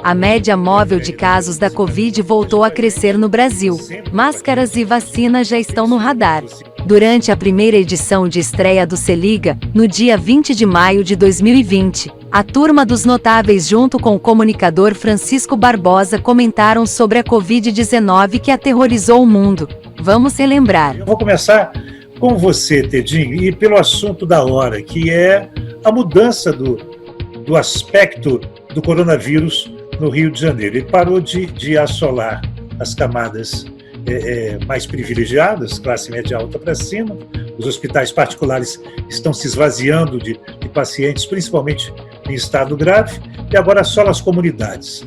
A média móvel de casos da Covid voltou a crescer no Brasil. Máscaras e vacina já estão no radar. Durante a primeira edição de estreia do Se Liga, no dia 20 de maio de 2020, a turma dos notáveis junto com o comunicador Francisco Barbosa comentaram sobre a Covid-19 que aterrorizou o mundo. Vamos relembrar. Eu vou começar com você, Tedinho, e pelo assunto da hora, que é a mudança do aspecto do coronavírus no Rio de Janeiro. Ele parou de assolar as camadas mais privilegiadas, classe média alta para cima. Os hospitais particulares estão se esvaziando de pacientes, principalmente em estado grave, e agora assola as comunidades.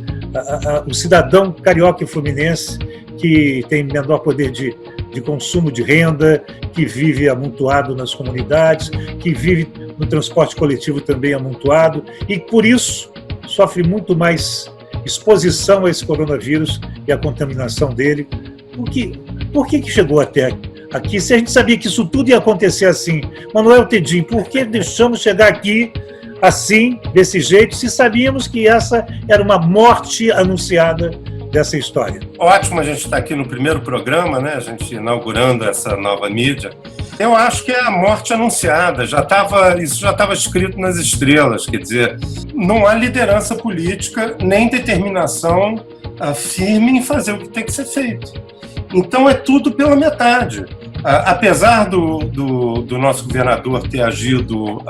O cidadão carioca e fluminense, que tem menor poder de consumo de renda, que vive amontoado nas comunidades, que vive no transporte coletivo também amontoado, e por isso sofre muito mais exposição a esse coronavírus e a contaminação dele. Por que chegou até aqui? Se a gente sabia que isso tudo ia acontecer assim, Manuel Tedinho, por que deixamos chegar aqui assim, desse jeito, se sabíamos que essa era uma morte anunciada dessa história? Ótimo a gente estar aqui no primeiro programa, né? A gente inaugurando essa nova mídia. Eu acho que é a morte anunciada, isso já estava escrito nas estrelas, quer dizer, não há liderança política nem determinação firme em fazer o que tem que ser feito. Então é tudo pela metade. Apesar do nosso governador ter agido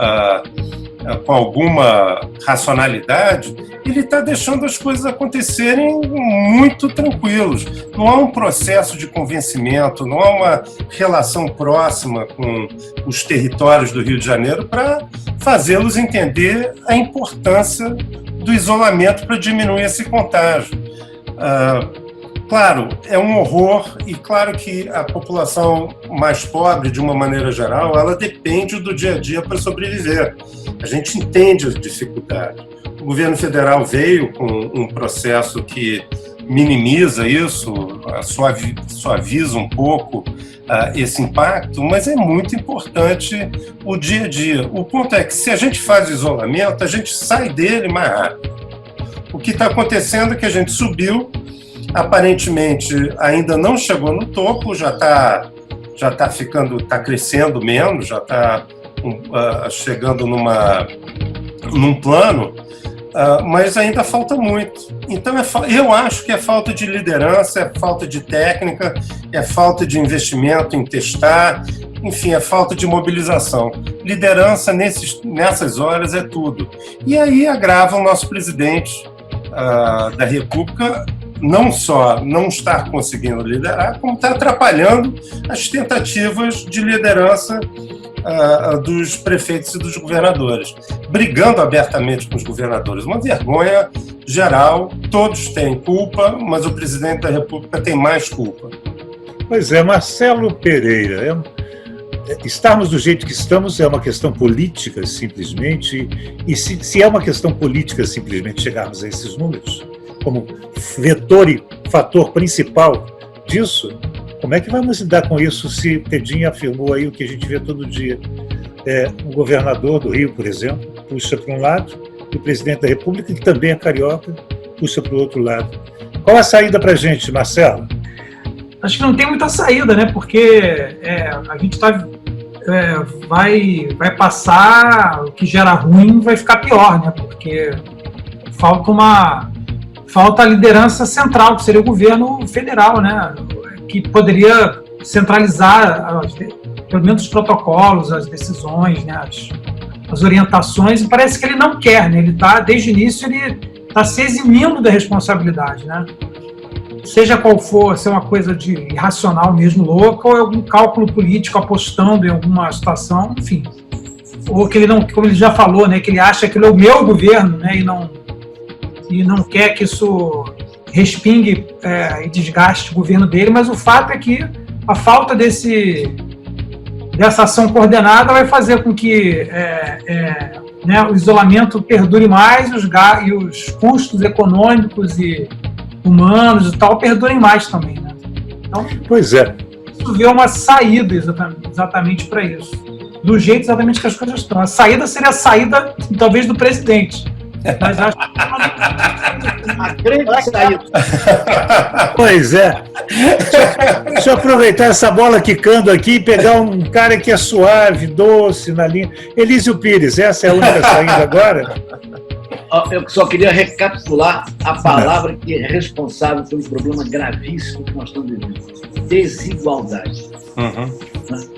com alguma racionalidade, ele está deixando as coisas acontecerem muito tranquilos. Não há um processo de convencimento, não há uma relação próxima com os territórios do Rio de Janeiro para fazê-los entender a importância do isolamento para diminuir esse contágio. Claro, é um horror e claro que a população mais pobre, de uma maneira geral, ela depende do dia a dia para sobreviver. A gente entende as dificuldades. O governo federal veio com um processo que minimiza isso, suaviza um pouco esse impacto, mas é muito importante o dia a dia. O ponto é que se a gente faz isolamento, a gente sai dele mais rápido. O que está acontecendo é que a gente subiu, aparentemente ainda não chegou no topo, já está crescendo menos, já está chegando num plano, mas ainda falta muito. Então eu acho que é falta de liderança, é falta de técnica, é falta de investimento em testar, enfim, é falta de mobilização. Liderança nessas horas é tudo. E aí agrava o nosso presidente da República não só não estar conseguindo liderar, como está atrapalhando as tentativas de liderança dos prefeitos e dos governadores, brigando abertamente com os governadores. Uma vergonha geral, todos têm culpa, mas o presidente da República tem mais culpa. Pois é, Marcelo Pereira, estarmos do jeito que estamos é uma questão política, simplesmente, e se é uma questão política, simplesmente, chegarmos a esses números, como vetor e fator principal disso, como é que vamos lidar com isso se Tedinho afirmou aí o que a gente vê todo dia? O governador do Rio, por exemplo, puxa para um lado, e o presidente da República, que também é carioca, puxa para o outro lado. Qual a saída para a gente, Marcelo? Acho que não tem muita saída, né? Porque a gente vai passar, o que gera ruim vai ficar pior, né? Porque falta a liderança central, que seria o governo federal, né? Que poderia centralizar pelo menos os protocolos, as decisões, né? As orientações, e parece que ele não quer, né? Desde o início, ele está se eximindo da responsabilidade, né? Seja qual for, se é uma coisa de irracional mesmo, louca, ou é algum cálculo político apostando em alguma situação, enfim. Ou que ele não, como ele já falou, né, que ele acha que ele é o meu governo, né, e não quer que isso respingue e desgaste o governo dele, mas o fato é que a falta dessa ação coordenada vai fazer com que o isolamento perdure mais e os custos econômicos e humanos e tal perdurem mais também, né? Então, pois é. Isso vê uma saída exatamente para isso. Do jeito exatamente que as coisas estão. A saída seria a saída, talvez, do presidente. Mas acho que A grande saída. Pois é. Deixa eu aproveitar essa bola quicando aqui e pegar um cara que é suave, doce na linha. Elísio Pires, essa é a única saindo agora? Eu só queria recapitular a palavra que é responsável pelo problema gravíssimo que nós estamos vivendo: desigualdade.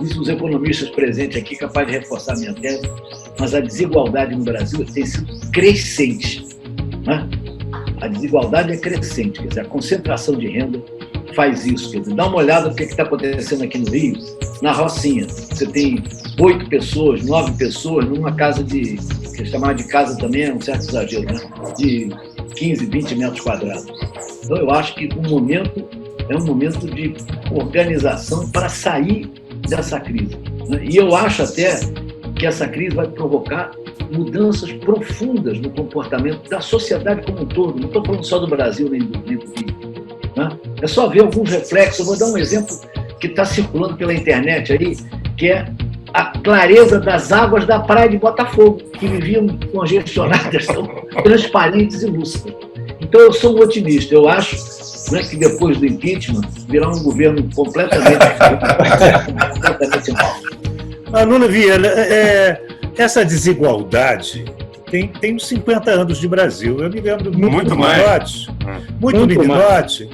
Isso os economistas presentes aqui capazes de reforçar a minha tese, mas a desigualdade no Brasil tem sido crescente. Né? A desigualdade é crescente, quer dizer, a concentração de renda faz isso. Quer dizer, dá uma olhada no que está acontecendo aqui no Rio, na Rocinha. Você tem 8 pessoas, 9 pessoas numa casa que eles chamavam de casa também, é um certo exagero, né? De 15, 20 metros quadrados. Então, eu acho que o momento é um momento de organização para sair dessa crise. Né? E eu acho até que essa crise vai provocar mudanças profundas no comportamento da sociedade como um todo. Não estou falando só do Brasil nem do Rio. Né? É só ver alguns reflexos. Eu vou dar um exemplo que está circulando pela internet aí, que é a clareza das águas da praia de Botafogo, que viviam congestionadas, são transparentes e lúcidas. Então, eu sou um otimista. Eu acho, né, que depois do impeachment virá um governo completamente mal. Lula Vieira, essa desigualdade tem uns 50 anos de Brasil. Eu me lembro muito mais. Muito meninote.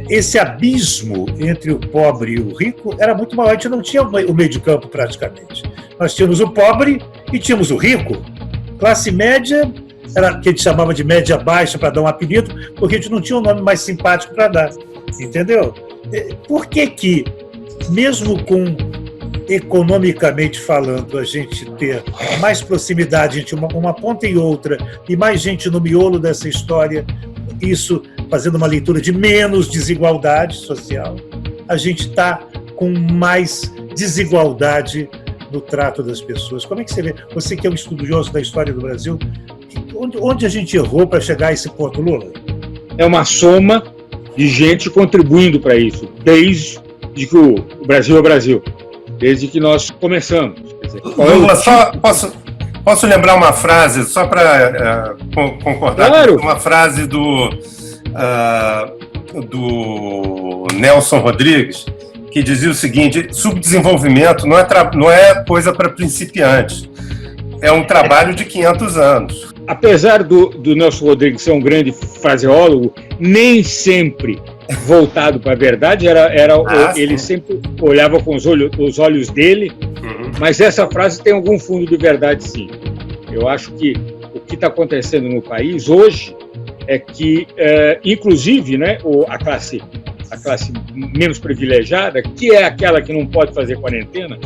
Esse abismo entre o pobre e o rico era muito maior. A gente não tinha o meio de campo praticamente. Nós tínhamos o pobre e tínhamos o rico. Classe média, era que a gente chamava de média baixa para dar um apelido, porque a gente não tinha um nome mais simpático para dar. Entendeu? Por que, mesmo com economicamente falando, a gente ter mais proximidade entre uma ponta e outra e mais gente no miolo dessa história, isso fazendo uma leitura de menos desigualdade social, a gente está com mais desigualdade no trato das pessoas? Como é que você vê? Você que é um estudioso da história do Brasil, onde a gente errou para chegar a esse ponto, Lula? É uma soma de gente contribuindo para isso, desde que o Brasil é o Brasil. Desde que nós começamos. Quer dizer, Lula, só posso lembrar uma frase, só para concordar, claro. Uma frase do Nelson Rodrigues, que dizia o seguinte: subdesenvolvimento não é coisa para principiantes, é um trabalho de 500 anos. Apesar do Nelson Rodrigues ser um grande fraseólogo, nem sempre voltado para a verdade, ele sempre olhava com os olhos dele, mas essa frase tem algum fundo de verdade, sim. Eu acho que o que está acontecendo no país hoje é que, inclusive, né, a classe menos privilegiada, que é aquela que não pode fazer quarentena,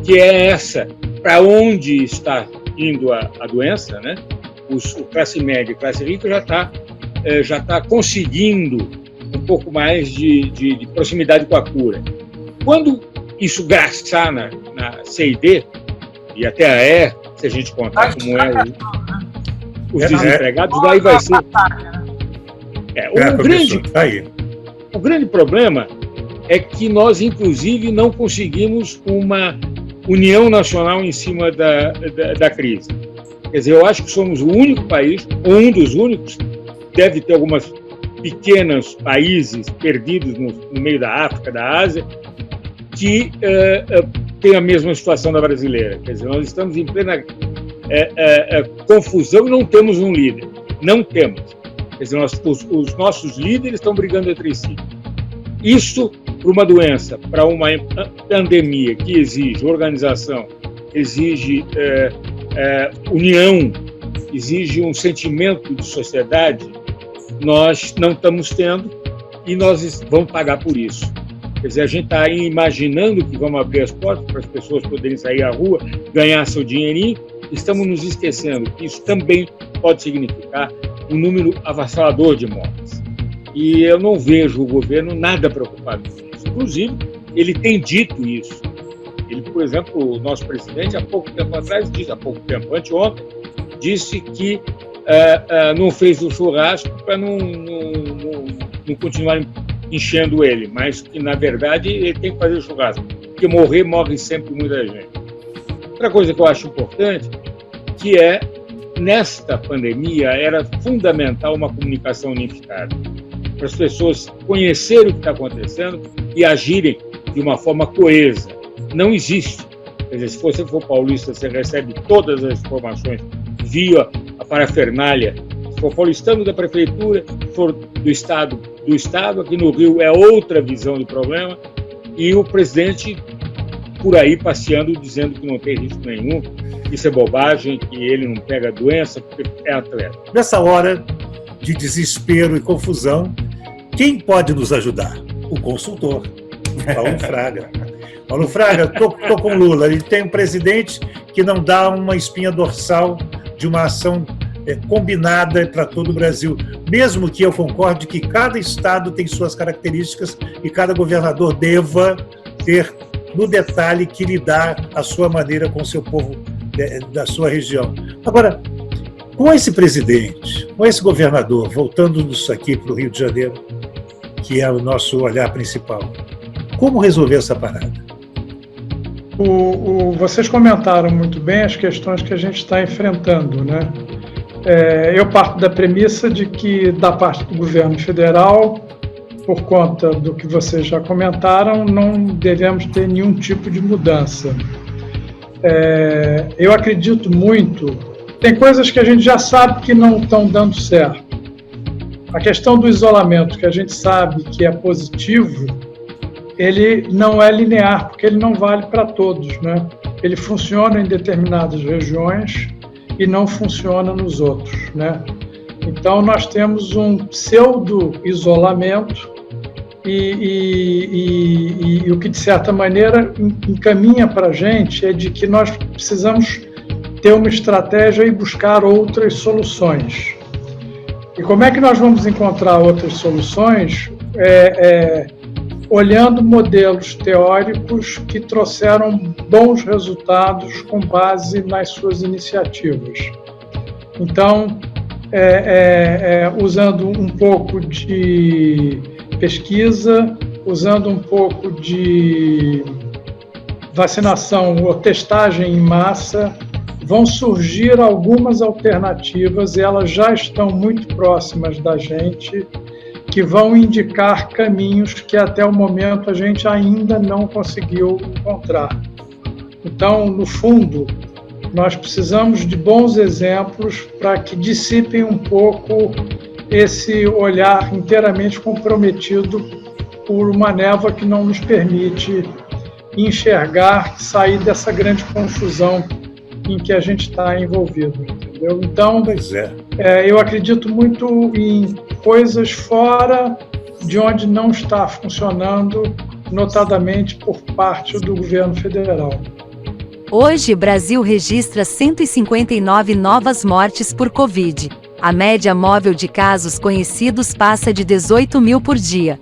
que é essa para onde está indo a doença, né? O classe média e classe rica já está conseguindo um pouco mais de proximidade com a cura. Quando isso graçar na C&D, e até a E, se a gente contar como os desempregados, daí vai ser... O grande problema é que nós, inclusive, não conseguimos uma união nacional em cima da crise. Quer dizer, eu acho que somos o único país, ou um dos únicos, deve ter algumas pequenos países perdidos no meio da África, da Ásia, que tem a mesma situação da brasileira. Quer dizer, nós estamos em plena confusão e não temos um líder. Não temos. Quer dizer, os nossos líderes estão brigando entre si. Isso, para uma doença, para uma pandemia que exige organização, exige união, exige um sentimento de sociedade, nós não estamos tendo e nós vamos pagar por isso. Quer dizer, a gente está aí imaginando que vamos abrir as portas para as pessoas poderem sair à rua, ganhar seu dinheirinho, estamos nos esquecendo que isso também pode significar um número avassalador de mortes. E eu não vejo o governo nada preocupado com isso. Inclusive, ele tem dito isso. Ele, por exemplo, o nosso presidente, há pouco tempo atrás, anteontem, disse que não fez o churrasco para não continuar enchendo ele, mas que, na verdade, ele tem que fazer o churrasco, porque morre sempre muita gente. Outra coisa que eu acho importante, que é nesta pandemia era fundamental uma comunicação unificada, para as pessoas conhecerem o que está acontecendo e agirem de uma forma coesa. Não existe. Quer dizer, se você for paulista, você recebe todas as informações via a parafernália. Se for paulistano da prefeitura, se for do Estado, aqui no Rio é outra visão do problema, e o presidente por aí passeando, dizendo que não tem risco nenhum, que isso é bobagem, que ele não pega doença, porque é atleta. Nessa hora de desespero e confusão, quem pode nos ajudar? O consultor, Paulo Fraga. Paulo Fraga, estou com Lula, ele tem um presidente que não dá uma espinha dorsal de uma ação combinada para todo o Brasil, mesmo que eu concorde que cada estado tem suas características e cada governador deva ter, no detalhe, que lidar à sua maneira com o seu povo da sua região. Agora, com esse presidente, com esse governador, voltando-nos aqui para o Rio de Janeiro, que é o nosso olhar principal, como resolver essa parada? Vocês comentaram muito bem as questões que a gente está enfrentando, né? Eu parto da premissa de que, da parte do governo federal, por conta do que vocês já comentaram, não devemos ter nenhum tipo de mudança. Eu acredito muito, tem coisas que a gente já sabe que não estão dando certo. A questão do isolamento, que a gente sabe que é positivo, ele não é linear, porque ele não vale para todos, né? Ele funciona em determinadas regiões e não funciona nos outros, né? Então, nós temos um pseudo-isolamento e o que, de certa maneira, encaminha para a gente é de que nós precisamos ter uma estratégia e buscar outras soluções. E como é que nós vamos encontrar outras soluções? Olhando modelos teóricos que trouxeram bons resultados com base nas suas iniciativas. Então, usando um pouco de pesquisa, usando um pouco de vacinação ou testagem em massa, vão surgir algumas alternativas, e elas já estão muito próximas da gente, que vão indicar caminhos que até o momento a gente ainda não conseguiu encontrar. Então, no fundo, nós precisamos de bons exemplos para que dissipem um pouco esse olhar inteiramente comprometido por uma névoa que não nos permite enxergar, sair dessa grande confusão em que a gente está envolvido, entendeu? Então, eu acredito muito em coisas fora de onde não está funcionando, notadamente por parte do governo federal. Hoje, o Brasil registra 159 novas mortes por Covid. A média móvel de casos conhecidos passa de 18 mil por dia.